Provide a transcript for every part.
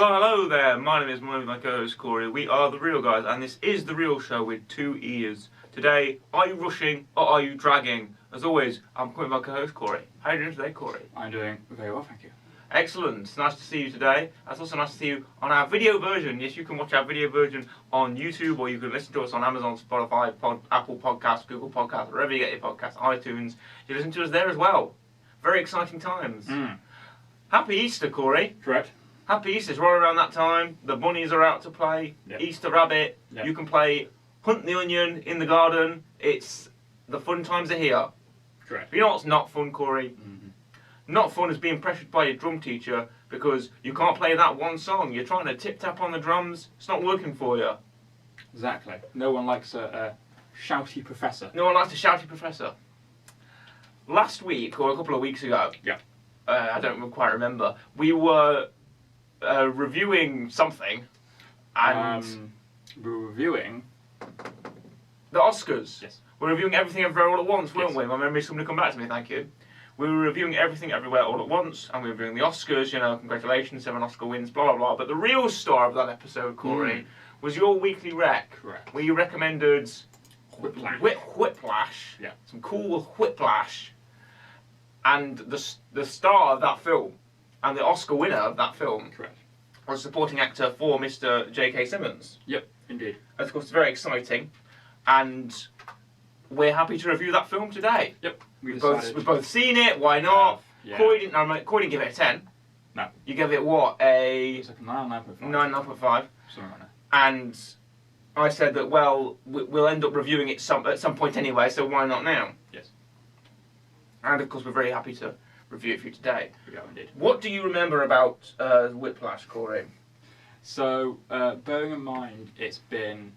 Hello there, my name is my co-host Corey. We are The Real Guys, and this is The Real Show with 2 E's. Today, are you rushing or are you dragging? As always, I'm with my co-host Corey. How are you doing today, Corey? I'm doing very well, thank you. Excellent. Nice to see you today. It's also nice to see you on our video version. Yes, you can watch our video version on YouTube, or you can listen to us on Amazon, Spotify, Apple Podcasts, Google Podcasts, wherever you get your podcasts, iTunes. You listen to us there as well. Very exciting times. Happy Easter, Corey. Correct. Happy Easter. It's right around that time. The bunnies are out to play. Yep. Easter rabbit. Yep. You can play Hunt the Onion in the garden. It's the fun times are here. Correct. But you know what's not fun, Corey? Not fun is being pressured by your drum teacher because you can't play that one song. You're trying to tip-tap on the drums. It's not working for you. Exactly. No one likes a shouty professor. No one likes a shouty professor. Last week, or a couple of weeks ago, I don't quite remember, we were reviewing something, and we were reviewing the Oscars. Yes. We're reviewing Everything Everywhere All at Once, weren't Yes. we? My memory's coming to come back to me, thank you. We were reviewing Everything Everywhere All at Once, and we were reviewing the Oscars, you know, congratulations, 7 Oscar wins, blah, blah, blah. But the real star of that episode, Corey, was your weekly rec. Correct. Where you recommended Whiplash. Whiplash. Yeah. Some cool Whiplash. And the star of that film, and the Oscar winner of that film, Correct. was supporting actor for Mr. J.K. Simmons. Yep, indeed. Of course, it's very exciting, and we're happy to review that film today. Yep. We've both seen it. Why not? Yeah. Corey didn't give it a 10. No. You gave it what, a It's like a 9.5. 9.5. Something like that. And I said that we'll end up reviewing it at some point anyway. So why not now? Yes. And of course, we're very happy to review it for you today. We are indeed. What do you remember about Whiplash, Corey? So, bearing in mind, it's been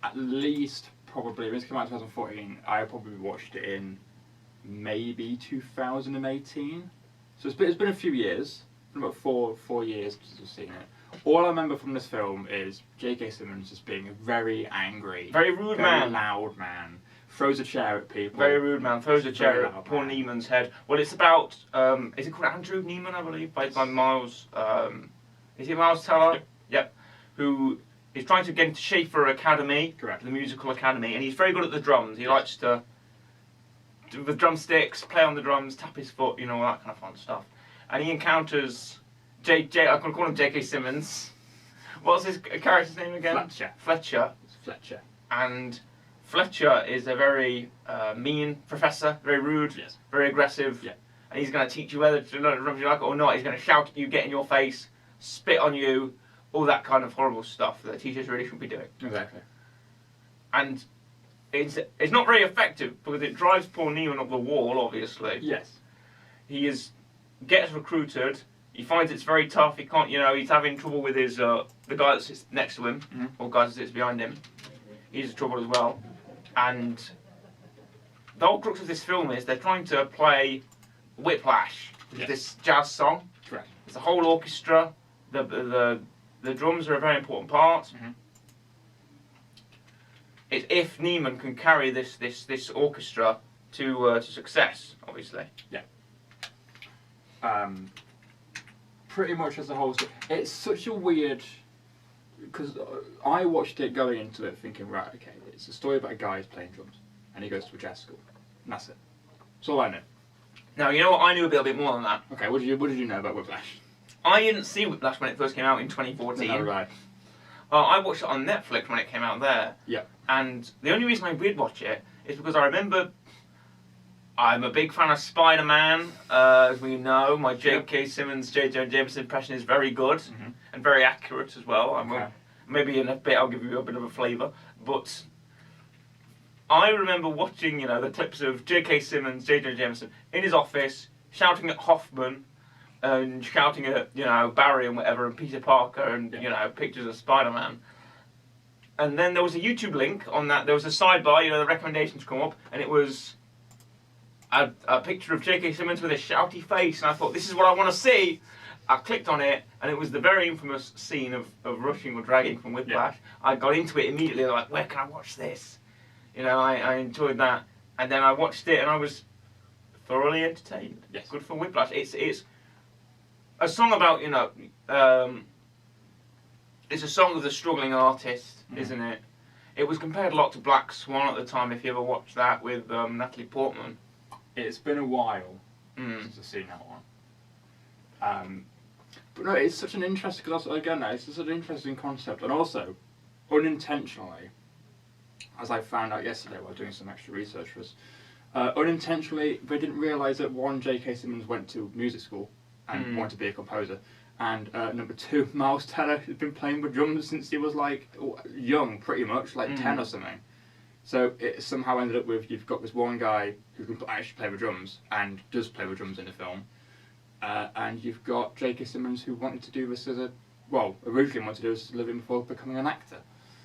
at least probably, when it came out in 2014, I probably watched it in maybe 2018. So it's been a few years. It's been about four years since I've seen it. All I remember from this film is J.K. Simmons just being a very angry, Very rude very man. loud man. Throws a chair at people. Very rude man. Throws a chair Very at loud poor man. Neiman's head. Well, it's about, is it called Andrew Neiman, I believe, played by Miles, is it Miles Teller? Yep. Who is trying to get into Schaefer Academy, Correct. the musical academy, and he's very good at the drums. He likes to do the drumsticks, play on the drums, tap his foot, you know, all that kind of fun stuff. And he encounters I'm going to call him J.K. Simmons. What's his character's name again? Fletcher. Fletcher. It's Fletcher. And Fletcher is a very mean professor, very rude, Yes. very aggressive, Yeah. and he's going to teach you whether to learn drums you like it or not. He's going to shout at you, get in your face, spit on you, all that kind of horrible stuff that teachers really shouldn't be doing. Exactly. And it's not very effective because it drives poor Neiman up the wall, obviously. Yes. He gets recruited, he finds it's very tough, he can't, he's having trouble with his, the guy that sits next to him, or guy that sits behind him. He's in trouble as well. And the whole crux of this film is they're trying to play Whiplash, Yes. this jazz song. Correct. It's a whole orchestra. The drums are a very important part. It's if Neiman can carry this orchestra to success, obviously. Pretty much as a whole story. It's such a weird, because I watched it going into it thinking, right, okay, it's a story about a guy who's playing drums and he goes to a jazz school. And that's it. That's all I know. Now, you know what? I knew a little bit more than that. Okay, what did you know about Whiplash? I didn't see Whiplash when it first came out in 2014. No, right. I watched it on Netflix when it came out there. Yeah. And the only reason I did watch it is because I remember I'm a big fan of Spider-Man, as we know. My J.K. Simmons, J.J. Jameson impression is very good and very accurate as well. Maybe in a bit I'll give you a bit of a flavour. But I remember watching, the clips of J.K. Simmons, J.J. Jameson in his office, shouting at Hoffman and shouting at, Barry and whatever, and Peter Parker and, pictures of Spider-Man. And then there was a YouTube link on that. There was a sidebar, the recommendations come up, and it was a picture of J.K. Simmons with a shouty face, and I thought, this is what I want to see. I clicked on it, and it was the very infamous scene of rushing or dragging from Whiplash. Yeah. I got into it immediately, like, where can I watch this? I enjoyed that. And then I watched it, and I was thoroughly entertained. Yes. Good for Whiplash. It's a song about, It's a song of the struggling artist, isn't it? It was compared a lot to Black Swan at the time, if you ever watched that with Natalie Portman. It's been a while since I've seen that one. But no, it's such an interesting, because again, it's such an interesting concept, and also, unintentionally, as I found out yesterday while doing some extra research for us, unintentionally, they didn't realise that one, J.K. Simmons went to music school and wanted to be a composer, and number two, Miles Teller has been playing with drums since he was like young, pretty much, like 10 or something. So it somehow ended up with, you've got this one guy who can actually play with drums and does play with drums in the film, and you've got J.K. Simmons who wanted to do this as a, well, originally wanted to do this as a living before becoming an actor.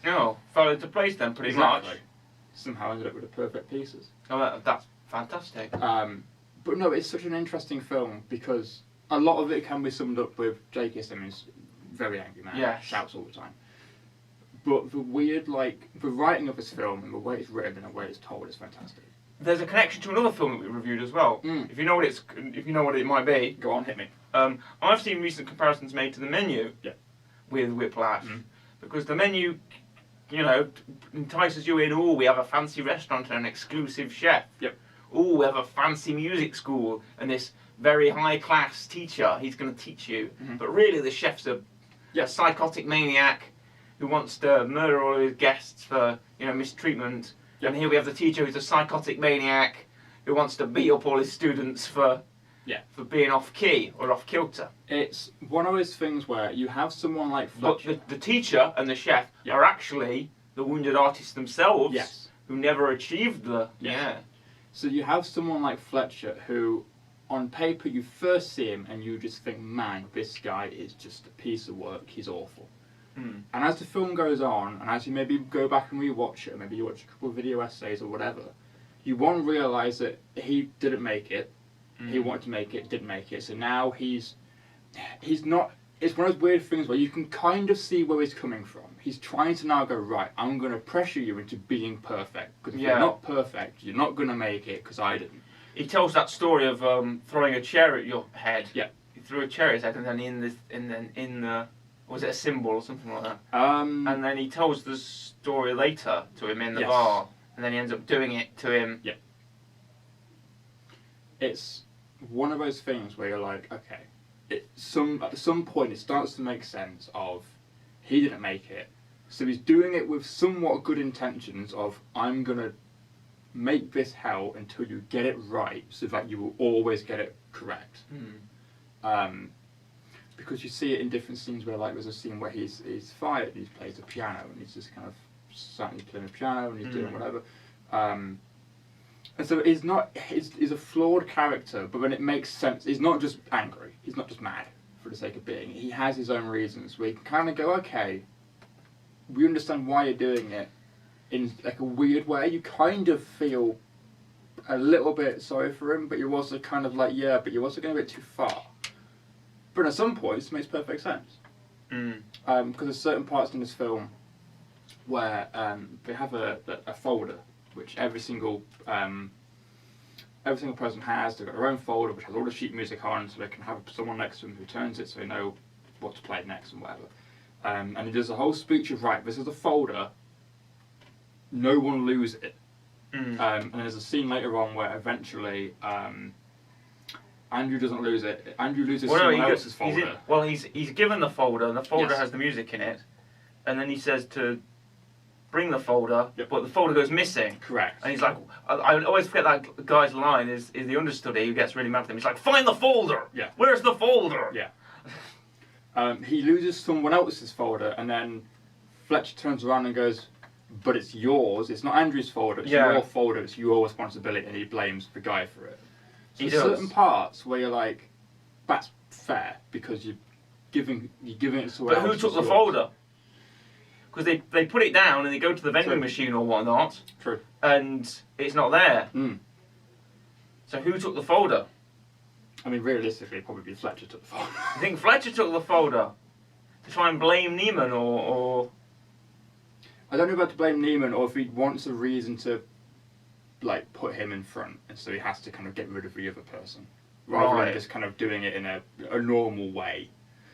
Oh, fell into place then, pretty much. Somehow ended up with the perfect pieces. Oh, that's fantastic. But no, it's such an interesting film because a lot of it can be summed up with J.K. Simmons, very angry man, shouts all the time. But the weird, like, the writing of this film and the way it's written and the way it's told is fantastic. There's a connection to another film that we reviewed as well. If you know what it might be, go on, hit me. I've seen recent comparisons made to The Menu with Whiplash, because The Menu, you know, entices you in. Oh, we have a fancy restaurant and an exclusive chef. Oh, we have a fancy music school and this very high class teacher. He's going to teach you. But really, the chef's a psychotic maniac who wants to murder all his guests for, you know, mistreatment. And here we have the teacher who's a psychotic maniac who wants to beat up all his students for being off key or off kilter. It's one of those things where you have someone like Fletcher. But the teacher and the chef are actually the wounded artists themselves who never achieved the... So you have someone like Fletcher who, on paper, you first see him and you just think, man, this guy is just a piece of work, he's awful. And as the film goes on, and as you maybe go back and rewatch it, or maybe you watch a couple of video essays or whatever, you won't realise that he didn't make it, he wanted to make it, didn't make it, so now he's not, it's one of those weird things where you can kind of see where he's coming from. He's trying to now go, right, I'm going to pressure you into being perfect, because if you're not perfect, you're not going to make it, because I didn't. He tells that story of throwing a chair at your head. Yeah. He threw a chair at his head, and then in the was it a symbol or something like that? And then he tells the story later to him in the bar, and then he ends up doing it to him. Yeah. It's one of those things where you're like, okay, at some point it starts to make sense of, he didn't make it, so he's doing it with somewhat good intentions of, I'm going to make this hell until you get it right, so that you will always get it correct. Because you see it in different scenes where, like, there's a scene where he's fired, he plays the piano, and he's just kind of sat playing the piano, and he's doing whatever. And so he's a flawed character, but when it makes sense, he's not just angry, he's not just mad for the sake of being. He has his own reasons where you can kind of go, okay, we understand why you're doing it in like a weird way. You kind of feel a little bit sorry for him, but you're also kind of like, yeah, but you're also going a bit too far. But at some points, it makes perfect sense. Because there's certain parts in this film where they have a folder which every single person has. They've got their own folder which has all the sheet music on, so they can have someone next to them who turns it so they know what to play next and whatever. And he does a whole speech of, right, this is a folder, no one lose it. And there's a scene later on where eventually Andrew doesn't lose it. Andrew loses someone else's folder. He's given the folder, and the folder has the music in it, and then he says to bring the folder, but the folder goes missing. Correct. And he's like, I always forget that guy's line is the understudy who gets really mad at him. He's like, find the folder! Yeah. Where's the folder? Yeah. He loses someone else's folder, and then Fletcher turns around and goes, but it's yours, it's not Andrew's folder, it's your folder, it's your responsibility, and he blames the guy for it. So there's certain parts where you're like, that's fair, because you're giving it to someone else. But who took the folder? Because they put it down and they go to the vending machine or whatnot. True. And it's not there. So who took the folder? I mean, realistically, probably Fletcher took the folder. I think Fletcher took the folder to try and blame Neiman or... I don't know about to blame Neiman or if he wants a reason to, like, put him in front, and so he has to kind of get rid of the other person, rather than just kind of doing it in a normal way.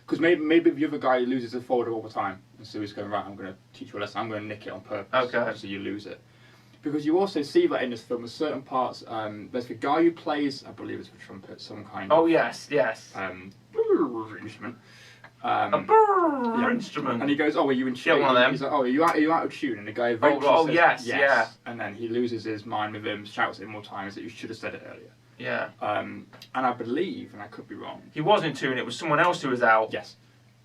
Because maybe the other guy loses a folder all the time, and so he's going, right, I'm going to teach you a lesson, I'm going to nick it on purpose, so you lose it. Because you also see that in this film, with certain parts, there's the guy who plays, I believe it's the trumpet, some kind of... Oh, yes. Instrument. Instrument. And he goes, oh, are you in tune? One of them. He's like, oh, are you out of tune? And the guy eventually says, yes. Yeah. And then he loses his mind with him, shouts it more times that you should have said it earlier. Yeah. And I believe, and I could be wrong... He was in tune, it was someone else who was out. Yes.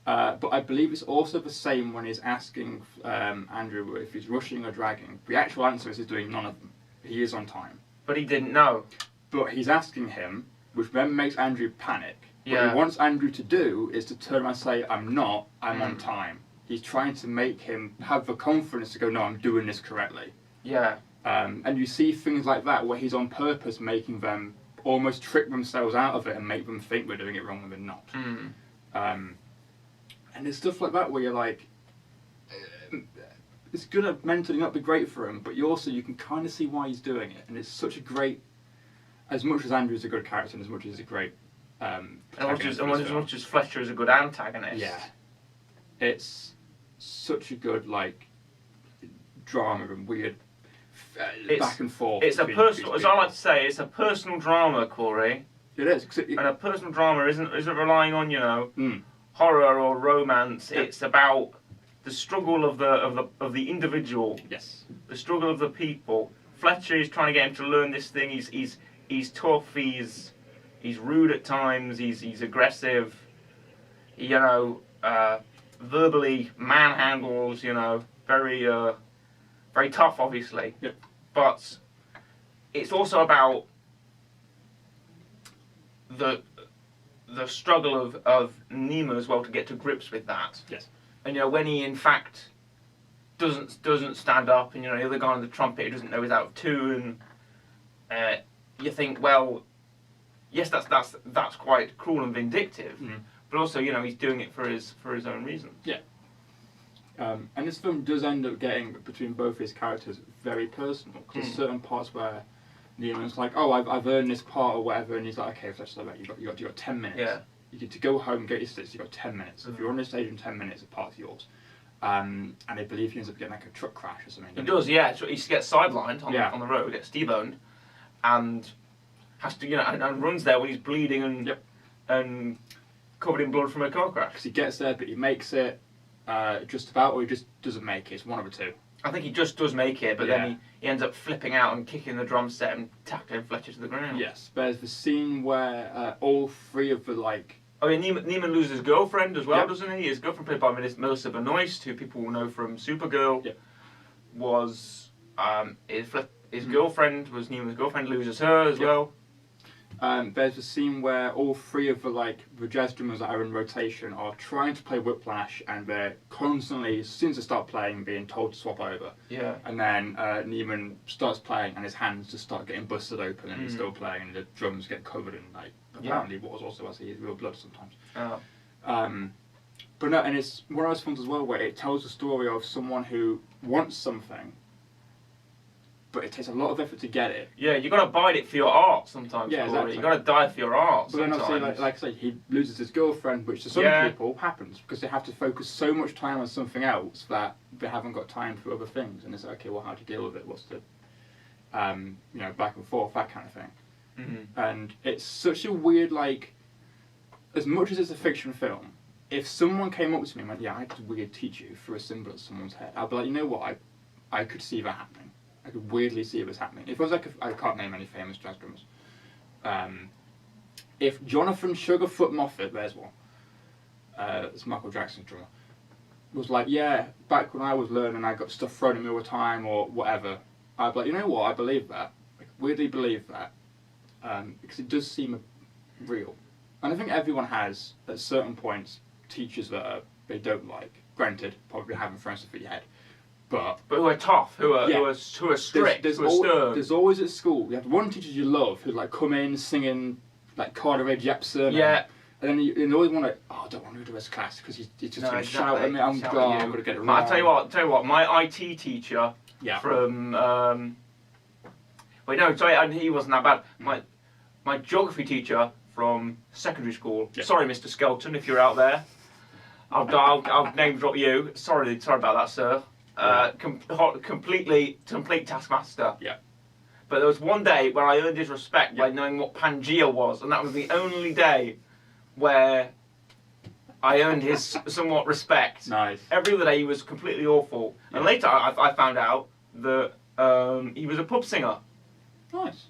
But I believe it's also the same when he's asking Andrew if he's rushing or dragging. The actual answer is he's doing none of them. He is on time. But he didn't know. But he's asking him, which then makes Andrew panic. Yeah. What he wants Andrew to do is to turn around and say, I'm not, I'm on time. He's trying to make him have the confidence to go, no, I'm doing this correctly. Yeah. And you see things like that where he's on purpose making them almost trick themselves out of it and make them think we're doing it wrong when they're not. And there's stuff like that where you're like, it's gonna mentally not be great for him, but you can kind of see why he's doing it, and it's such a great. As much as Andrew's a good character, and as much as he's a great, and as much as Fletcher is a good antagonist. Yeah, it's such a good drama and weird back and forth. It's a personal, as I like to say, it's a personal drama, Corey. It is, and a personal drama isn't relying on horror or romance. Yeah. It's about the struggle of the individual. Yes. The struggle of the people. Fletcher is trying to get him to learn this thing. He's tough. He's rude at times. He's aggressive. Verbally manhandles. Very very tough, obviously. Yep. But it's also about the struggle of Nima as well to get to grips with that. Yes. And when he in fact doesn't stand up, and the other guy on the trumpet who doesn't know he's out of tune, you think, well, yes, that's quite cruel and vindictive, but also he's doing it for his own reasons. Yeah. And this film does end up getting between both his characters very personal, because there's certain parts where Neiman's like, oh, I've earned this part or whatever, and he's like, okay, if that's like that, you got 10 minutes. Yeah. You get to go home, get your stitches, you've got 10 minutes. If you're on this stage in 10 minutes, the part's yours. And I believe he ends up getting like a truck crash or something. He does, yeah. So he gets sidelined on the road, gets T-boned, and has to, and runs there when he's bleeding and covered in blood from a car crash. Because he gets there, but he makes it just about, or he just doesn't make it. It's one of the two. I think he just does make it, but then he ends up flipping out and kicking the drum set and tackling Fletcher to the ground. Yes, there's the scene where all three of the Oh yeah, Neiman loses his girlfriend as well, doesn't he? His girlfriend, played by Melissa Benoist, who people will know from Supergirl, was his girlfriend, was Neiman's girlfriend, loses her as well. There's a scene where all three of the jazz drummers that are in rotation are trying to play Whiplash, and they're constantly, as soon as they start playing, being told to swap over. Yeah. And then Neiman starts playing, and his hands just start getting busted open, and he's still playing, and the drums get covered in apparently what was also actually real blood sometimes. Oh. But no, and it's one of those films as well where it tells the story of someone who wants something, but it takes a lot of effort to get it. Yeah, you got to bide it for your art sometimes. Yeah, exactly. You got to die for your art. But then obviously, like I say, he loses his girlfriend, which to some people happens because they have to focus so much time on something else that they haven't got time for other things. And it's like, okay, well, how do you deal with it? What's the, back and forth, that kind of thing. Mm-hmm. And it's such a weird, as much as it's a fiction film, if someone came up to me and went, yeah, I could weird teach you through a symbol at someone's head, I'd be like, you know what, I could see that happening. I could weirdly see it was happening. If it was I can't name any famous jazz drummers. If Jonathan Sugarfoot Moffat, there's one, it's Michael Jackson's drummer, was like, yeah, back when I was learning, I got stuff thrown at me all the time or whatever, I'd be like, you know what, I believe that. I weirdly believe that. Because it does seem real. And I think everyone has, at certain points, teachers that they don't like. Granted, probably haven't thrown stuff at your head. But who are tough, who are strict, who are stern. There's always at school, you have one teacher you love who's come in singing Carter Ray Jepsen. Yeah. And then you always want to, I don't want to do this class because he's just going to shout at me. I'm going to get it wrong. I'll tell you what, my IT teacher from, he wasn't that bad. My geography teacher from secondary school, sorry Mr. Skelton if you're out there, I'll name drop you. Sorry about that, sir. Complete taskmaster. Yeah. But there was one day where I earned his respect by knowing what Pangea was, and that was the only day where I earned his somewhat respect. Nice. Every other day he was completely awful. Yeah. And later I found out that he was a pub singer. Nice.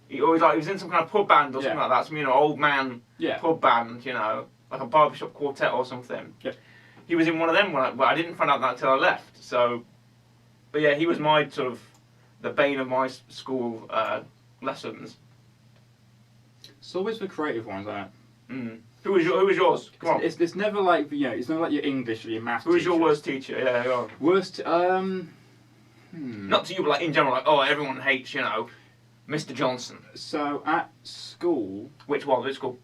He was in some kind of pub band or something like that, some old man pub band, like a barbershop quartet or something. Yeah. He was in one of them when I didn't find out that until I left. So, but yeah, he was my sort of the bane of my school lessons. It's always the creative ones, isn't it? Mm. Who was yours? Come on. It's never like it's never like your English or your maths. Who was your worst teacher? Yeah, go on. Worst. Not to you, but like in general, like everyone hates Mr. Johnson. So at school, which school?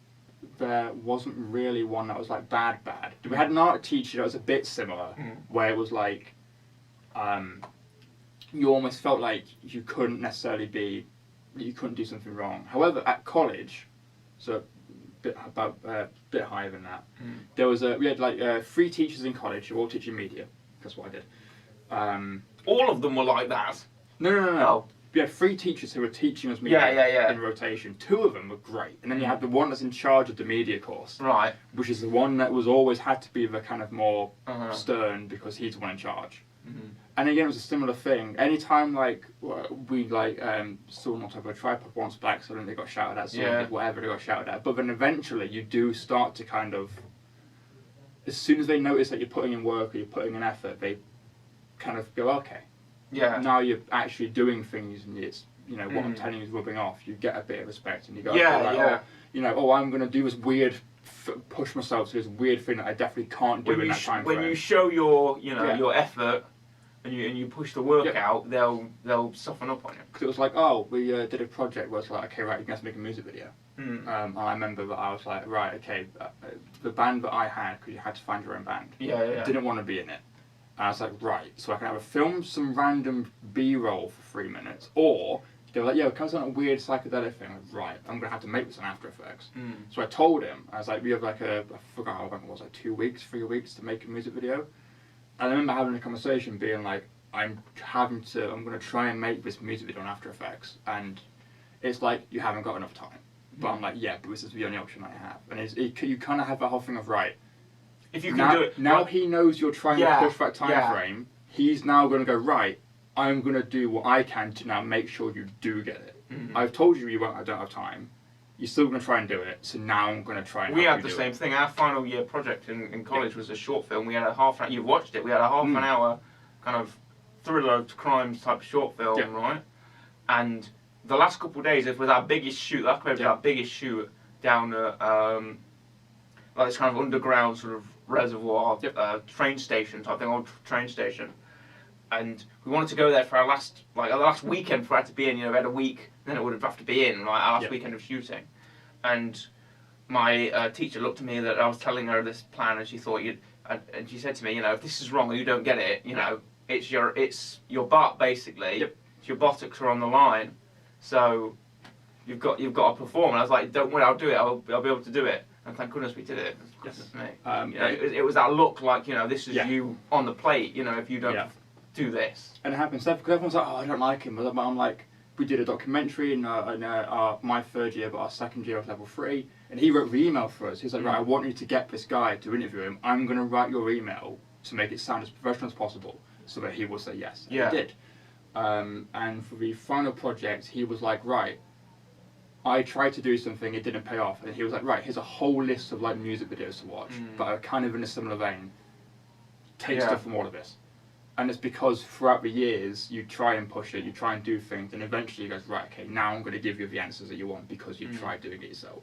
There wasn't really one that was like bad. We had an art teacher that was a bit similar, where it was like, you almost felt like you couldn't do something wrong. However, at college, so bit higher than that, we had like 3 teachers in college who were all teaching media. That's what I did. All of them were like that. No. Oh. We had 3 teachers who were teaching us media in rotation. 2 of them were great, and then you had the one that's in charge of the media course, right? Which is the one that was always had to be the kind of more stern because he's the one in charge. And again, it was a similar thing. Anytime we someone on top of a tripod once by accident, they got shouted at. Someone did whatever, they got shouted at. But then eventually, you do start to kind of, as soon as they notice that you're putting in work or you're putting in effort, they kind of go, okay. Yeah. Now you're actually doing things, and it's what I'm telling you is rubbing off. You get a bit of respect, and you go, I'm going to do this weird, push myself to this weird thing that I definitely can't do in that time frame. When you show your your effort, and you push the work out, they'll soften up on you. Because it was like, we did a project where it's like, okay, right, you guys make a music video. And I remember that I was like, right, okay, the band that I had, because you had to find your own band. Didn't want to be in it. And I was like, right, so I can either film some random B-roll for 3 minutes, or they were like, can I do a weird psychedelic thing? Like, right, I'm going to have to make this on After Effects. So I told him, I was like, we have like I forgot how long it was, like 2 weeks, 3 weeks to make a music video. And I remember having a conversation being like, I'm going to try and make this music video on After Effects. And it's like, you haven't got enough time. But I'm like, but this is the only option I have. And you kind of have that whole thing of, right, if you can do it. Now he knows you're trying to push that time frame, he's now going to go, right, I'm going to do what I can to now make sure you do get it. I've told you I don't have time. You're still going to try and do it, so now I'm going to try and We had the same thing. Our final year project in college was a short film. We had a half an hour, you've watched it, we had a half an hour kind of thriller crimes type short film, right? And the last couple of days, it was our biggest shoot, our biggest shoot down at like this kind of underground sort of reservoir train station type thing, old train station. And we wanted to go there for our last weekend for it to be in. We had a week, then it would have to be in, like our last weekend of shooting. And my teacher looked at me that I was telling her this plan, and she thought and she said to me, if this is wrong or you don't get it, it's your butt basically. It's your buttocks are on the line, so you've got to perform. And I was like, don't worry, I'll do it. I'll be able to do it. And thank goodness we did it. Goodness me. It was that look like this is you on the plate. If you don't do this. And it happens because everyone's like, I don't like him. But I'm like, we did a documentary in my 3rd year, but our 2nd year of level 3, and he wrote the email for us. He's like, right, I want you to get this guy to interview him. I'm going to write your email to make it sound as professional as possible, so that he will say yes. And he did. And for the final project, he was like, right, I tried to do something, it didn't pay off, and he was like, right, here's a whole list of like music videos to watch, but are kind of in a similar vein. Take stuff from all of this. And it's because throughout the years, you try and push it, you try and do things, and eventually you go, right, okay, now I'm going to give you the answers that you want because you've tried doing it yourself.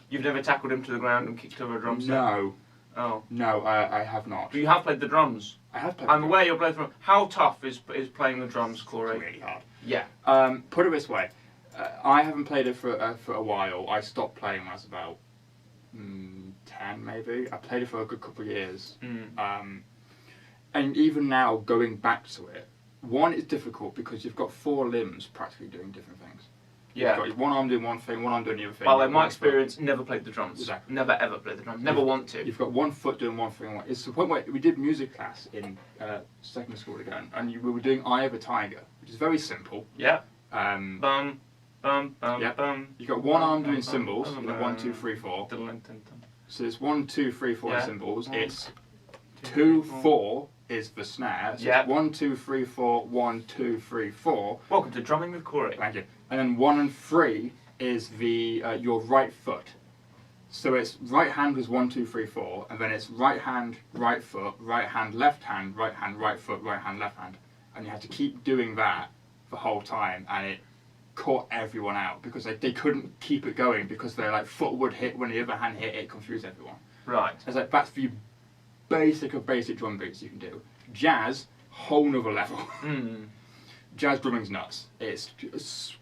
You've never tackled him to the ground and kicked over a drum set? No. Oh. No, I have not. But you have played the drums? I have played I'm aware you're playing the drums. How tough is playing the drums, Corey? It's really hard. Yeah. Put it this way. I haven't played it for a while. I stopped playing when I was about 10, maybe. I played it for a good couple of years. And even now, going back to it, one, it's difficult because you've got 4 limbs practically doing different things. Yeah. You've got one arm doing one thing, one arm doing the other thing. Well, in my experience, never played the drums. Exactly. Never ever played the drums. Never want to. You've got one foot doing one thing. It's the point where we did music class in secondary school again, and we were doing Eye of a Tiger, which is very simple. Yeah. Um, Bum, bum, bum, Yeah. bum. You've got one arm doing bum, cymbals, bum, you know, bum, 1, 2, 3, 4. dun, dun, dun, dun. So it's 1, 2, 3, 4 Yeah. cymbals. One, It's 2, 2, 4 is the snare. So Yeah. it's 1, 2, 3, 4, 1, 2, 3, 4. Welcome to Drumming with Corey. Thank you. And then 1 and 3 is the your right foot. So it's right hand was 1, 2, 3, 4, and then it's right hand, right foot, right hand, right hand, right foot, right hand, left hand, and you had to keep doing that the whole time, and it caught everyone out because they couldn't keep it going because their like foot would hit when the other hand hit, it confused everyone. Right. It's like that's the basic of basic drum beats you can do. Jazz, whole nother level. Mm. Jazz drumming's nuts. It's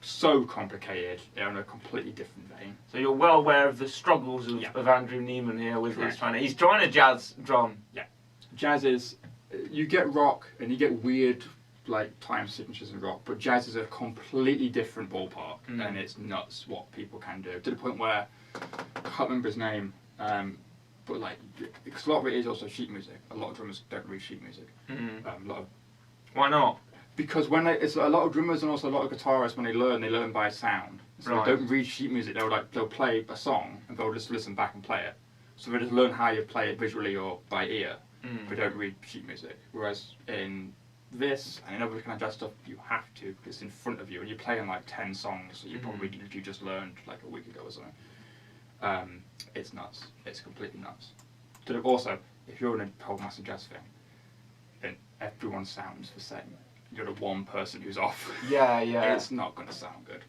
so complicated in a completely different vein. So you're well aware of the struggles of, Yeah. of Andrew Neiman here with Correct. he's trying to jazz drum. Jazz is, you get rock and you get weird like time signatures in rock, but jazz is a completely different ballpark, Mm. and it's nuts what people can do. To the point where I can't remember his name, but like because a lot of it is also sheet music. A lot of drummers don't read sheet music. Mm. A lot of Why not? Because when it's a lot of drummers and also a lot of guitarists when they learn by sound. So Right. they don't read sheet music. They'll play a song and they'll just listen back and play it. So they just learn how you play it visually or by ear. Mm. They don't read sheet music. Whereas in this and in other kind of jazz stuff, you have to because it's in front of you and you're playing like 10 songs that you probably you just learned like a week ago or something. It's nuts. It's completely nuts. Also, if you're in a whole massive jazz thing, then everyone sounds the same. You're the one person who's off. Yeah, yeah. It's not going to sound good.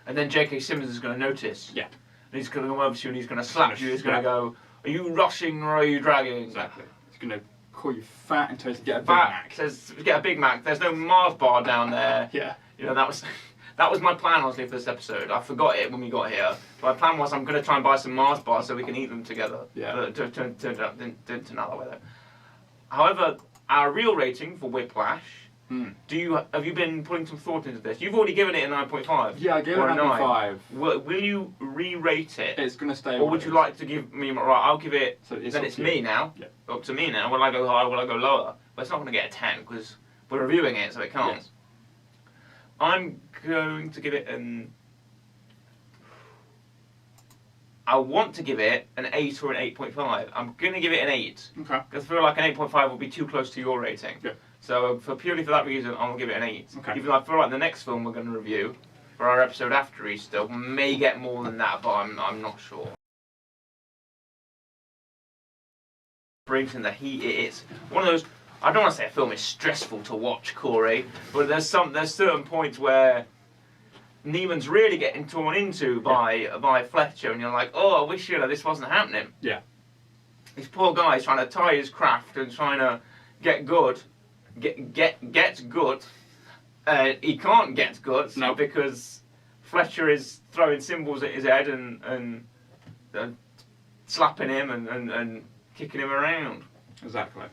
And then J.K. Simmons is going to notice. Yeah. And he's going to come over to you and he's going to slap you. He's going to Yeah. go, "Are you rushing or are you dragging?" Exactly. It's going to call you fat until you get a Big Fat Mac. says, "Get a Big Mac." There's no Mars bar down there. Yeah. You know, that was my plan honestly for this episode. I forgot it when we got here. My plan was I'm going to try and buy some Mars bars so we can eat them together. Yeah. But it turned out that way though. However, our real rating for Whiplash. Have you been putting some thought into this? You've already given it a 9.5. Yeah, I gave it or a 9.5. Will you re-rate it? It's going to stay. Or would you like to give me right? I'll give it. So it's then up it's to me you. now. Yeah. Up to me now. Will I go higher? Will I go lower? But it's not going to get a 10 because we're reviewing it, so it can't. Yes. I'm going to give it an. I want to give it an 8 or an 8.5. I'm going to give it an 8 Okay. because I feel like an 8.5 will be too close to your rating. Yeah. So purely for that reason, I'll give it an 8. Okay. Even though I feel like the next film we're going to review for our episode after Easter may get more than that, but I'm not sure. Brings in the heat. It's one of those. I don't want to say a film is stressful to watch, Corey, but there's certain points where Neiman's really getting torn into by Fletcher, and you're like, oh, I wish this wasn't happening. Yeah. This poor guy's trying to tie his craft and trying to get good, get good. He can't get good because Fletcher is throwing cymbals at his head and slapping him and kicking him around. Exactly.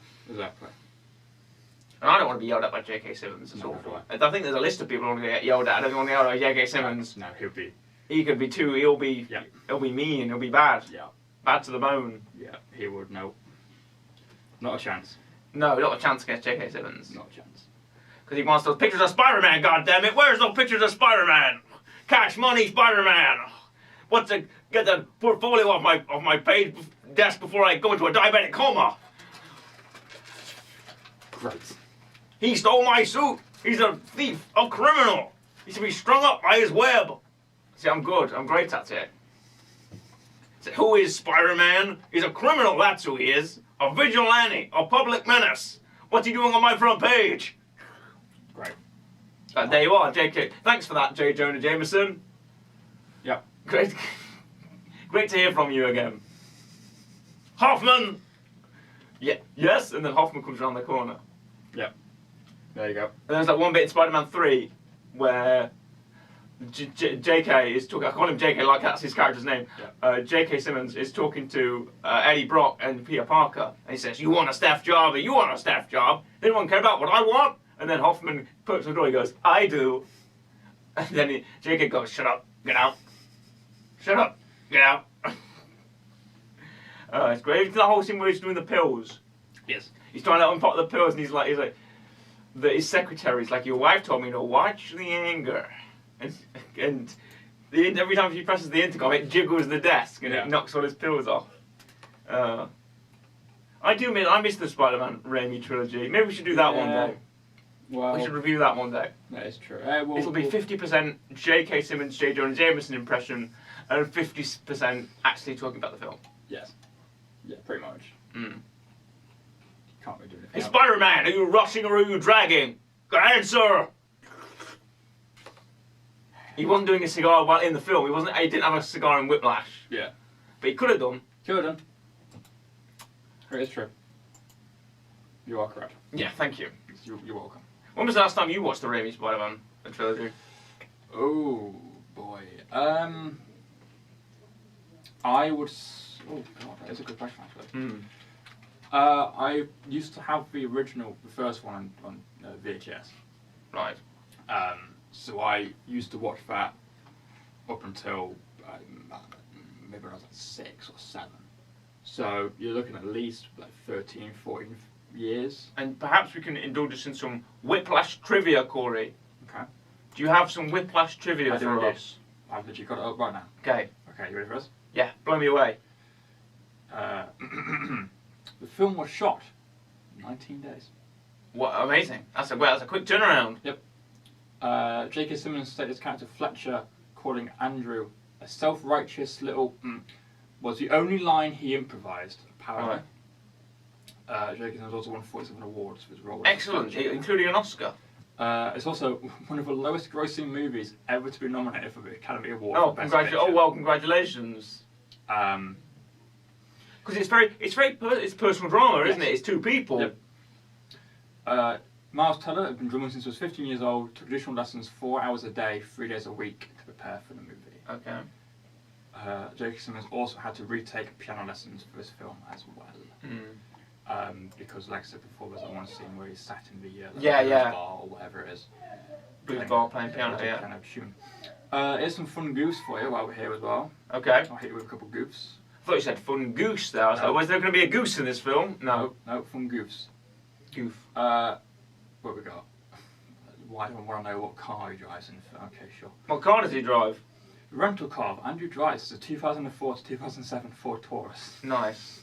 And I don't want to be yelled at by J.K. Simmons. It's No, awful. right. I think there's a list of people who want to get yelled at. I don't want to get yelled at by J.K. Simmons. No, he'll be. He could be too. He'll be mean. He'll be bad. Yeah. Bad to the bone. Yeah, he would. No. Not a chance. No, not a chance against J.K. Simmons. Not a chance. Because he wants those pictures of Spider-Man, goddammit! Where's those pictures of Spider-Man? Cash money, Spider-Man! Get the portfolio off my page desk before I go into a diabetic coma! Great. He stole my suit! He's a thief, a criminal! He should be strung up by his web! See, I'm good. I'm great at it. So who is Spider-Man? He's a criminal, that's who he is. A vigilante, a public menace. What's he doing on my front page? Great. There you are, JK. Thanks for that, J. Jonah Jameson. Yep. Great to hear from you again. Hoffman! Yeah, yes, and then Hoffman comes around the corner. Yep. There you go. And there's that one bit in Spider-Man 3 where JK is talking, I call him JK like that's his character's name. Yeah. JK Simmons is talking to Eddie Brock and Peter Parker, and he says, "You want a staff job, or you want a staff job? Anyone care about what I want?" And then Hoffman puts the door, he goes, "I do." And then JK goes, "Shut up. Get out. Shut up. Get out. It's great. The whole scene where he's doing the pills. Yes. He's trying to unpop the pills, and he's like, his secretary's like, your wife told me to watch the anger, and every time she presses the intercom, it jiggles the desk and it knocks all his pills off. I miss the Spider-Man Raimi trilogy. Maybe we should do that one day. Well, We should review that one day. that is true. It'll be 50% J.K. Simmons, J. Jonah Jameson impression, and 50% actually talking about the film. Yes. Yeah, pretty much. Mm. Can't really do anything Hey, else. Spider-Man, are you rushing or are you dragging? Go ahead, sir. He wasn't doing a cigar while in the film. He didn't have a cigar in Whiplash. Yeah. But he could have done. Could have done. It is true. You are correct. Yeah, thank you. You're welcome. When was the last time you watched the Raimi Spider-Man trilogy? Oh boy. I would. Oh god, that is a good question actually. Hmm. I used to have the first one on VHS. Right. So I used to watch that up until maybe when I was like 6 or 7. So you're looking at least like 13, 14 years. And perhaps we can indulge us in some Whiplash trivia, Corey. Okay. Do you have some Whiplash trivia I do for indeed. us? I've literally got it up right now. Okay. Okay, you ready for this? Yeah, blow me away. The film was shot in 19 days. What amazing. That's a quick turnaround. J.K. Simmons stated his character Fletcher, calling Andrew a self-righteous little was the only line he improvised, apparently. J.K. Simmons also won 47 awards for his role. Excellent, including an Oscar. It's also one of the lowest grossing movies ever to be nominated for the Academy Award. Oh, for Best Picture. congratulations. Because it's personal drama, isn't it? It's two people. Yep. Miles Teller had been drumming since he was 15 years old, took additional lessons 4 hours a day, 3 days a week to prepare for the movie. Okay. J.K. Simmons also had to retake piano lessons for this film as well. Because, like I said before, there's that one scene where he's sat in the blues bar or whatever it is. Blues bar playing piano, yeah. Piano tune. Here's some fun goofs for you while we're here as well. Okay. I'll hit you with a couple goofs. I thought you said fun goose there. I was like, was there going to be a goose in this film? No. No, fun goofs. Goof. What we got? Why do I want to know what car he drives in? Okay, sure. What car does he drive? The rental car Andrew drives is a 2004 to 2007 Ford Taurus. Nice.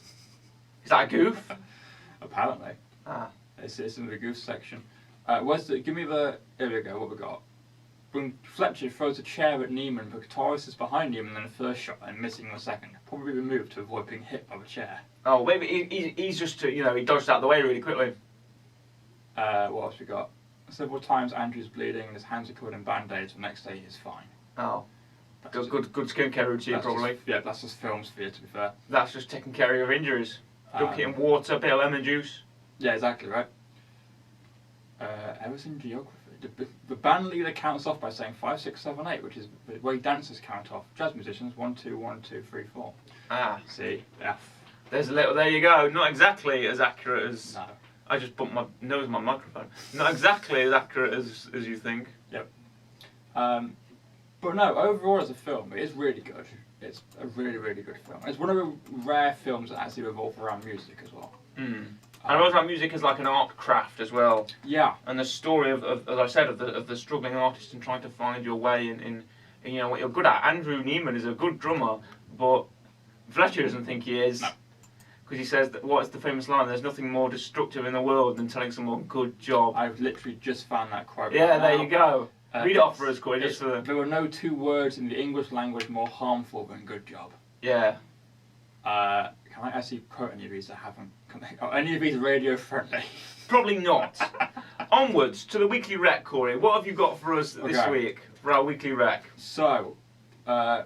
Is that a goof? Apparently. Ah. It's in the goof section. Give me the... Here we go, what we got. When Fletcher throws a chair at Neiman, but Taurus is behind him in the first shot and missing in the second. Probably removed to avoid being hit by the chair. Oh, maybe he's just, he dodged out of the way really quickly. What else we got? Several times Andrew's bleeding and his hands are covered in band-aids, the next day he's fine. Oh. Good skincare routine, probably. That's just films for you, to be fair. That's just taking care of your injuries. Dunk it in water, bit of lemon juice. Yeah, exactly, right. Errors in geography. The band leader counts off by saying 5, 6, 7, 8, which is the way dancers count off. Jazz musicians 1, 2, 1, 2, 3, 4. Ah. See, F. There you go. Not exactly as accurate as... No. I just bumped my nose on my microphone. Not exactly as accurate as you think. Yep. But no, overall as a film, it is really good. It's a really, really good film. It's one of the rare films that actually revolve around music as well. And also music is like an art craft as well. Yeah. And the story of as I said, of the struggling artist and trying to find your way in what you're good at. Andrew Neiman is a good drummer, but Fletcher doesn't think he is. No. Because he says that what's the famous line? There's nothing more destructive in the world than telling someone good job. I've literally just found that quote. Yeah, right there now. you go. Read it off for us, Corey. There were no 2 words in the English language more harmful than good job. Yeah. Can I actually quote any of these that haven't? Are any of these radio friendly? Probably not. Onwards to the weekly rec, Corey. What have you got for us this week for our weekly rec? So, I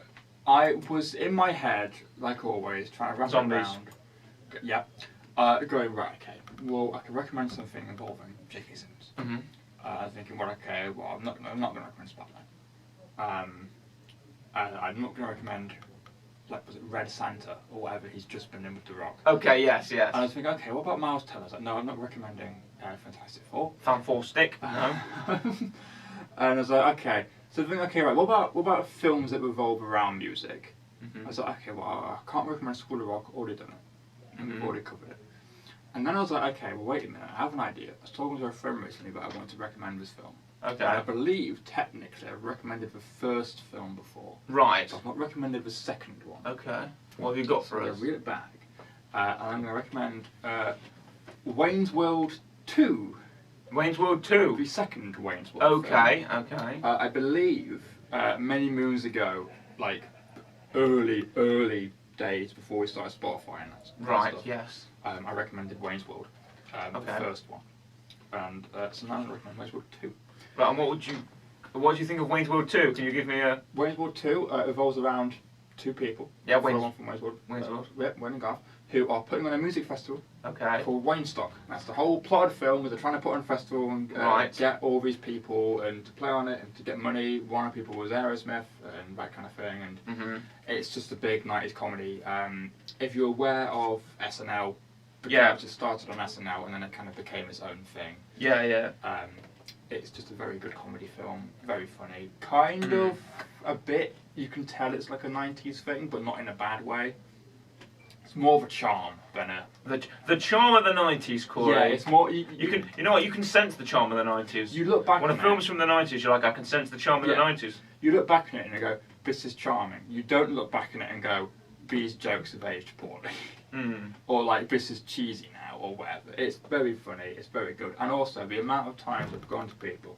was in my head, like always, trying to wrap it around. Yeah. Going, right, okay. Well, I can recommend something involving J.K. Simmons. Mm-hmm. Thinking, well, okay, well, I'm not going to recommend Spider-Man. I'm not going to recommend, like, was it Red Santa or whatever he's just been in with The Rock. Okay, yes. And I was thinking, okay, what about Miles Teller? I was like, no, I'm not recommending Fantastic Four. Fan 4 stick. No. And I was like, okay, So I think, okay, right, what about films that revolve around music? Mm-hmm. I was like, okay, well, I can't recommend School of Rock, already done it. And we've Mhm. already covered it. And then I was like, okay, well, wait a minute, I have an idea. I was talking to a friend recently that I wanted to recommend this film. Okay. And I believe, technically, I've recommended the first film before. Right. But I've not recommended the second one. Okay. What have you got for So I'm us? going to read it back. And I'm going to recommend Wayne's World 2. Wayne's World 2. The second Wayne's World Okay. film. Okay. I believe many moons ago, like early days before we started Spotify and that Right. stuff, Yes. I recommended Wayne's World, the Okay. first one. And so now I recommend Wayne's World 2. Right. And what do you think of Wayne's World 2? Can you give me a? Wayne's World 2 revolves around two people. Yeah, Wayne's- One from Wayne's World. Wayne's World. Yeah, Wayne and Garth, who are putting on a music festival Okay. called Waynestock. That's the whole plot of the film, is they're trying to put on a festival and Right. get all these people and to play on it and to get money. One of the people was Aerosmith and that kind of thing. And Mm-hmm. it's just a big 90s comedy. If you're aware of SNL, Yeah. it started on SNL and then it kind of became its own thing. Yeah. Yeah. It's just a very good comedy film, very funny. Kind of a bit, you can tell it's like a 90s thing, but not in a bad way. It's more of a charm than a... The charm of the 90s, Corey. Yeah, it's more... You know what? You can sense the charm of the 90s. You look back When a on film's it, from the 90s, you're like, I can sense the charm of the Yeah. 90s. you look back on it and you go, this is charming. You don't look back on it and go, these jokes have aged poorly. Mm. Or like, this is cheesy now, or whatever. It's very funny, it's very good. And also, the amount of times I've gone to people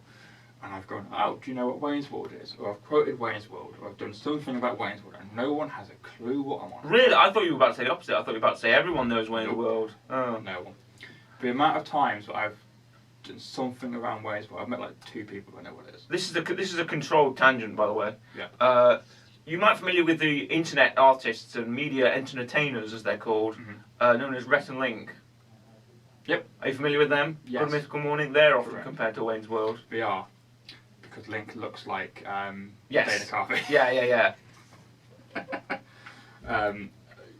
and I've gone, oh, do you know what Wayne's World is? Or I've quoted Wayne's World, or I've done something about Wayne's World, and no one has a clue what I'm on. Really? I thought you were about to say the opposite. I thought you were about to say everyone knows Wayne's Nope. World. Oh. No one. The amount of times that I've done something around Wayne's World, I've met like 2 people that know what it is. This is a controlled tangent, by the way. Yeah. You might be familiar with the internet artists and media entertainers, as they're called, known as Rhett and Link. Yep. Are you familiar with them? Yes. Good Mythical Morning. They're often Correct. compared to Wayne's World. They are. Because Link looks like Yes. Dana Carvey. Yeah.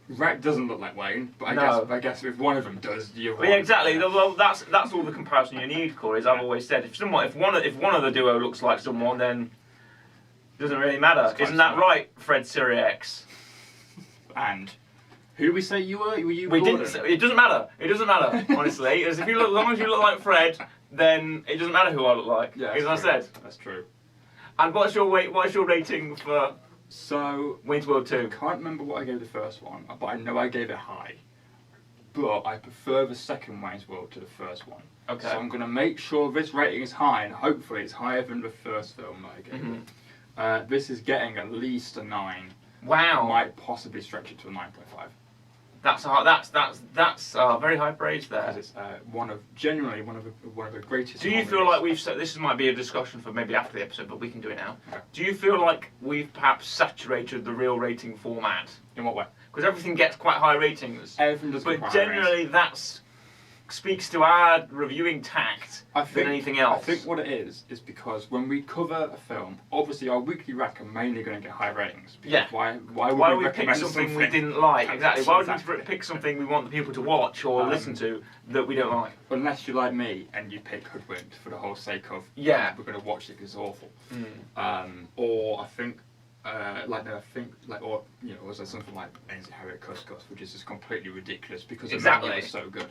Rhett doesn't look like Wayne, but No. I guess if one of them does, you. Well, yeah, exactly. Well, that's all the comparison you need, Corey. As I've always said, if one of the duo looks like someone, then it doesn't really matter. It's quite Isn't that smart. right, Fred Siriax? And who did we say you were? Were you? We Gordon? didn't. It doesn't matter. It doesn't matter. Honestly, as long as you look like Fred, then it doesn't matter who I look like. Yeah, as I that's true. said. That's true. And what's your rating for So Wayne's World I 2? can't remember what I gave the first one, but I know I gave it high. But I prefer the second Wayne's World to the first one. Okay. So I'm going to make sure this rating is high, and hopefully it's higher than the first film that I gave Mhm. it. This is getting at least a 9. Wow. Might possibly stretch it to a 9.5. That's very high praise there. Because it's genuinely one of the greatest. Do you feel like we've said this might be a discussion for maybe after the episode, but we can do it now. Okay. Do you feel like we've perhaps saturated the real rating format? In what way? Because everything gets quite high ratings, Everything does. but generally that speaks to our reviewing tact than anything else. I think what it is because when we cover a film, obviously our weekly rec are mainly going to get high ratings. Because Yeah. Why Why would would we pick recommend something we didn't like? Exactly. Why would we Exactly. pick something we want the people to watch or listen to that we don't like? Unless you're like me and you pick Hoodwinked for the whole sake of Yeah. we're going to watch it because it's awful. Mm. Or I think. Or was there something like Ainsley Harriet Couscous, which is just completely ridiculous because the Exactly. menu was so good.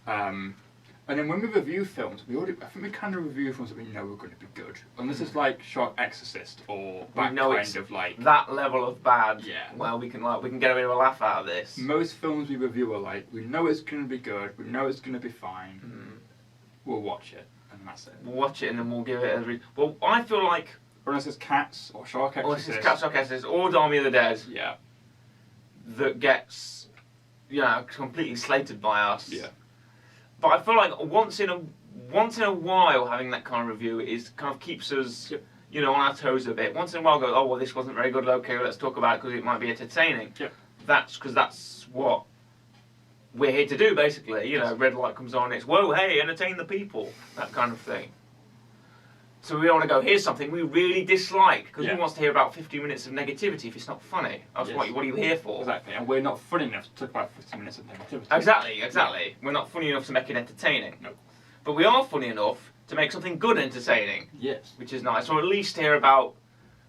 And then when we review films, I think we kind of review films that we know are going to be good, unless it's like Shark Exorcist or We that know kind it's of like. that level of bad. Yeah. Well, we can get a bit of a laugh out of this. Most films we review are like, we know it's going to be good, we know it's going to be fine, we'll watch it, and that's it. We'll watch it and then we'll give it a well, I feel like Unless it's Cats or Shark or Exorcist. this is Cats Exorcist or Army of the Dead Yeah. that gets completely slated by us. Yeah. But I feel like once in a while having that kind of review kind of keeps us on our toes a bit. Once in a while go, oh well, this wasn't very good, okay, well, let's talk about it because it might be entertaining. Yep. That's what we're here to do, basically. Red light comes on, it's whoa, hey, entertain the people, that kind of thing. So we don't want to go, here's something we really dislike, because who wants to hear about 15 minutes of negativity if it's not funny? That's what are you here for? Exactly, and we're not funny enough to talk about 15 minutes of negativity. Exactly. We're not funny enough to make it entertaining. No. but we are funny enough to make something good entertaining, Yes. which is nice. Or at least hear about,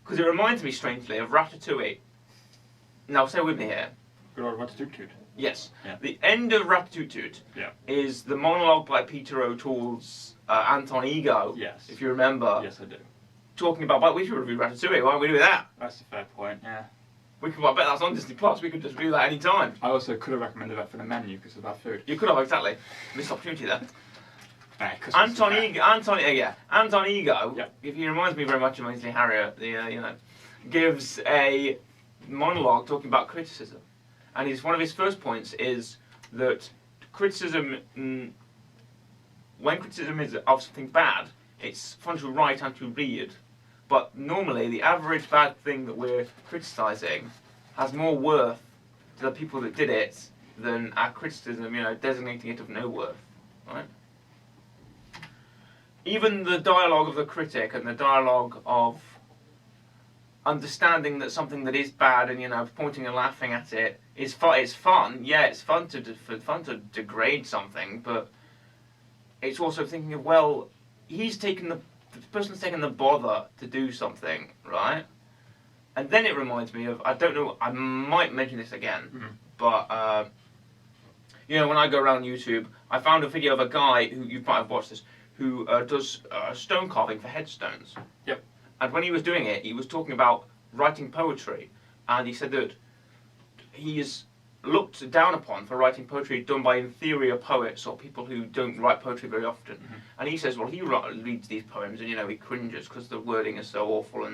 because it reminds me strangely of Ratatouille. Now, stay with me here. Good old Ratatouille. Yes. Yeah. The end of Ratatouille Yeah. is the monologue by Peter O'Toole's Anton Ego, Yes. if you remember, Yes, I do. talking about, we should review Ratatouille, why don't we do that? That's a fair point, yeah. We could, I bet that's on Disney Plus, we could just do that any time. I also could have recommended that for the menu because of that food. You could have, exactly. Missed opportunity there. Christmas Anton is Ego, Anton Ego, Yep. if he reminds me very much of Ainsley Harriott, gives a monologue talking about criticism. And one of his first points is that criticism, when criticism is of something bad, it's fun to write and to read. But normally, the average bad thing that we're criticising has more worth to the people that did it than our criticism, designating it of no worth, right? Even the dialogue of the critic and the dialogue of understanding that something that is bad and pointing and laughing at it is fun. It's fun. Yeah, it's fun to degrade something, but it's also thinking of, well, the person's taken the bother to do something, right? And then it reminds me of, I don't know, I might mention this again, but when I go around YouTube, I found a video of a guy who, you might have watched this, who does stone carving for headstones. Yep. And when he was doing it, he was talking about writing poetry, and he said that he is looked down upon for writing poetry done by inferior poets or people who don't write poetry very often. And he says, well, he reads these poems and he cringes because the wording is so awful.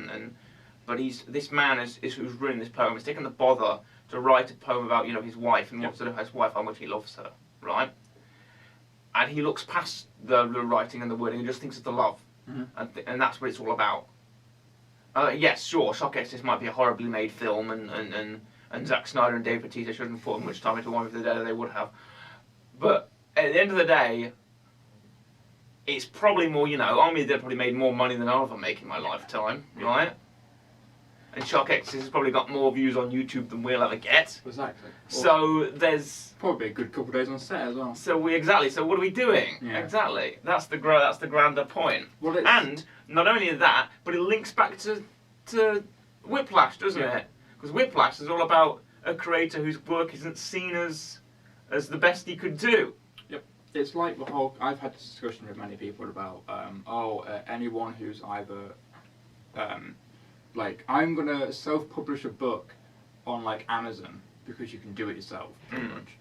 But this man who's written this poem has taken the bother to write a poem about his wife and wants to know his wife how much he loves her, right? And he looks past the writing and the wording and just thinks of the love, and that's what it's all about. Yes, sure, Shock Exorcist might be a horribly made film, and Zack Snyder and Dave Bautista shouldn't have put much time into One of the Dead, they would have. But at the end of the day, it's probably more, Army of the Dead probably made more money than I'll ever make in my lifetime, right? And Shock Exorcist has probably got more views on YouTube than we'll ever get. Exactly. So there's probably a good couple of days on set as well. So what are we doing? Yeah. Exactly. That's the grander point. Well, and not only that, but it links back to Whiplash, doesn't it? Because Whiplash is all about a creator whose work isn't seen as the best he could do. Yep. It's like the whole. I've had this discussion with many people about anyone who's either I'm gonna self-publish a book on Amazon because you can do it yourself pretty much.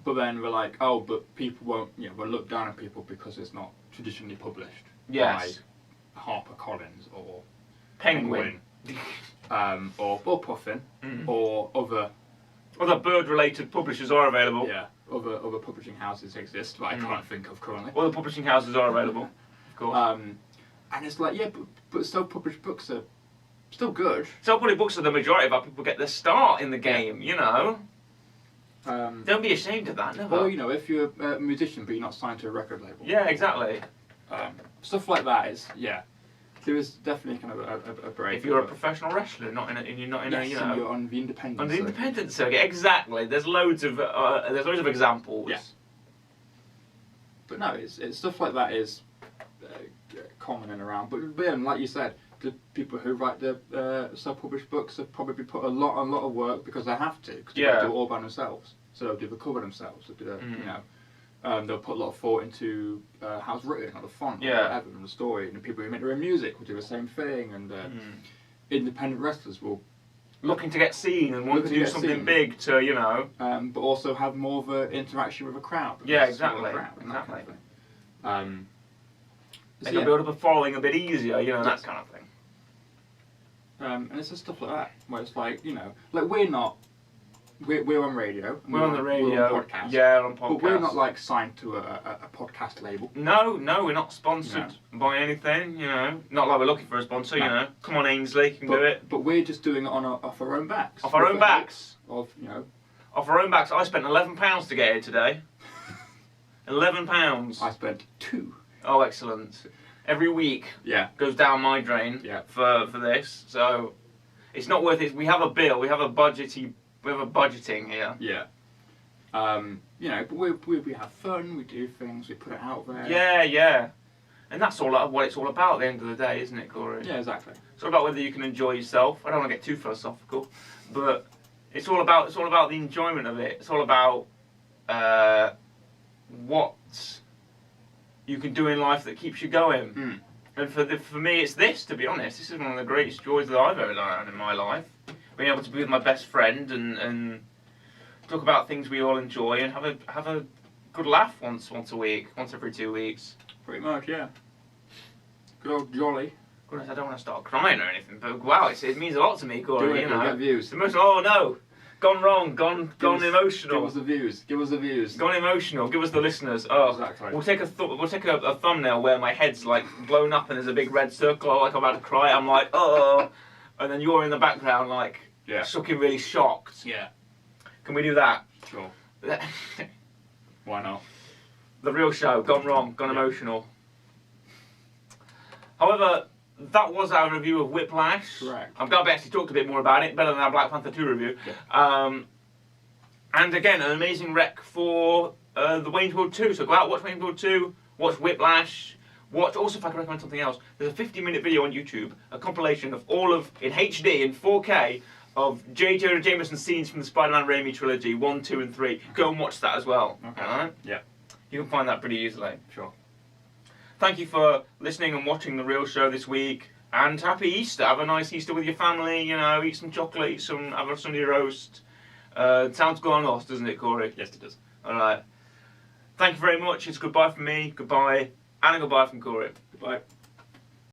But then we're like, oh, but people won't. We'll look down at people because it's not traditionally published by HarperCollins or Penguin. or Puffin or other bird-related publishers are available. Yeah, other publishing houses exist, but I can't think of currently. Other publishing houses are available, of course. And it's like, yeah, but self-published books are still good. Self-published books are the majority of how people get their start in the game, Don't be ashamed of that, never. Or, if you're a musician but you're not signed to a record label. Yeah, exactly. Stuff like that is, there is definitely kind of a break. If you're a professional wrestler, you're not in you're on the independent on the independent circuit, exactly. There's loads of examples. Yeah. But no, it's stuff like that is common and around. But then, like you said, the people who write the self-published books have probably put a lot of work because they have to, because they do it all by themselves. So they'll do the cover themselves. They'll do they'll put a lot of thought into how it's written, or the font, or whatever, and the story. And the people who make their own music will do the same thing. And independent wrestlers will looking to get seen and want to do something big to but also have more of an interaction with a crowd. Yeah, exactly. Kind of thing. They can build up a following a bit easier, that kind of thing. And it's just stuff like that, where it's like, we're not, we're on radio. We're on the radio. We're on podcast. Yeah, on podcast. But we're not signed to a podcast label. No, we're not sponsored by anything, Not like we're looking for a sponsor, Come on, Ainsley, you can do it. But we're just doing it off our own backs. Off our own backs? Off our own backs. I spent £11 to get here today. £11. I spent £2. Oh, excellent. Every week goes down my drain for this, so it's not worth it. We have a bill, we have a budgeting here. Yeah. You know, but we have fun, we do things, we put it out there. Yeah. And that's all what it's all about at the end of the day, isn't it, Corey? Yeah, exactly. It's all about whether you can enjoy yourself. I don't want to get too philosophical, but it's all about the enjoyment of it. It's all about what you can do in life that keeps you going. Mm. And for me, it's this. To be honest, this is one of the greatest joys that I've ever done in my life. Being able to be with my best friend and talk about things we all enjoy and have a good laugh once a week, once every 2 weeks. Pretty much, yeah. Good old jolly. Goodness, I don't want to start crying or anything, but wow, it means a lot to me, Corey. Do it, you you'll know, get views. oh no, gone wrong, gone emotional. Give us the views. Give us the views. Gone emotional. Give us the listeners. Oh, Exactly. We'll take a thumbnail where my head's like blown up and there's a big red circle, like I'm about to cry. I'm like, oh, and then you're in the background, like, looking really shocked. Yeah. Can we do that? Sure. Why not? The real show, gone wrong, gone emotional. However, that was our review of Whiplash. Correct. I'm glad we actually talked a bit more about it, better than our Black Panther 2 review. Yeah. And again, an amazing rec for the Wayne's World 2. So go out, watch Wayne's World 2, watch Whiplash, also if I can recommend something else, there's a 50-minute video on YouTube, a compilation of all of, in HD, in 4K, of J. Jonah Jameson scenes from the Spider-Man Raimi trilogy, 1, 2 and 3. Go and watch that as well. Okay. Alright? Yeah. You can find that pretty easily. Sure. Thank you for listening and watching The Real Show this week. And happy Easter. Have a nice Easter with your family, you know, eat some chocolate, have a Sunday roast. Sounds good on us, doesn't it, Corey? Yes, it does. Alright. Thank you very much. It's goodbye from me, goodbye, and a goodbye from Corey. Goodbye.